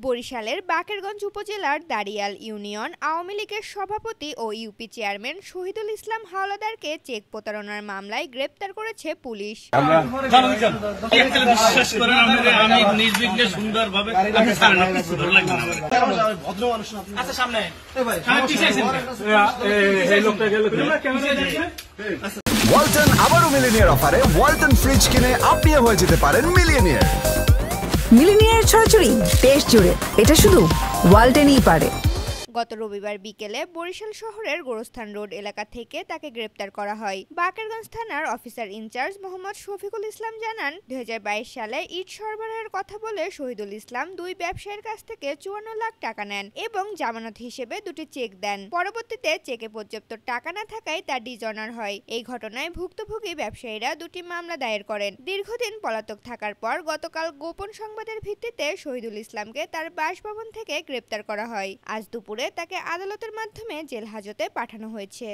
বরিশালের বাকেরগঞ্জ উপজেলার দাড়িয়াল ইউনিয়ন আওয়ামী লীগের সভাপতি ও UP chairman Shahidul Islam হাওলাদারকে check প্রতারণার মামলায় গ্রেপ্তার করেছে পুলিশ। ওয়ালটন আবারও মিলিনিয়ার অফারে ওয়ালটন ফ্রিজ কিনে আপনিও হয়ে যেতে পারেন মিলিয়নিয়ার। মিলিনিয়ার ছড়াছড়ি দেশ জুড়ে, এটা শুধু ওয়ালটেনই পারে। গত রবিবার বিকেলে বরিশাল শহরের গোরস্থান রোড এলাকা থেকে তাকে গ্রেপ্তার করা হয়। বাকেরগঞ্জ থানার অফিসার ইনচার্জ মোহাম্মদ শফিকুল ইসলাম জানান, ২০২২ সালে ইট সরবরাহের কথা বলে শহীদুল ইসলাম দুই ব্যবসায়ীর কাছ থেকে ৫৪ লাখ টাকা নেন এবং জামানত হিসেবে দুটি চেক দেন। পরবর্তীতে চেকে পর্যাপ্ত টাকা না থাকায় তা ডিজঅনার হয়। এই ঘটনায় ভুক্তভোগী ব্যবসায়ীরা দুটি মামলা দায়ের করেন। দীর্ঘদিন পলাতক থাকার পর গতকাল গোপন সংবাদের ভিত্তিতে শহীদুল ইসলামকে তার বাসভবন থেকে গ্রেপ্তার করা হয়। আজ দুপুরে তাকে আদালতের মাধ্যমে জেল হাজতে পাঠানো হয়েছে।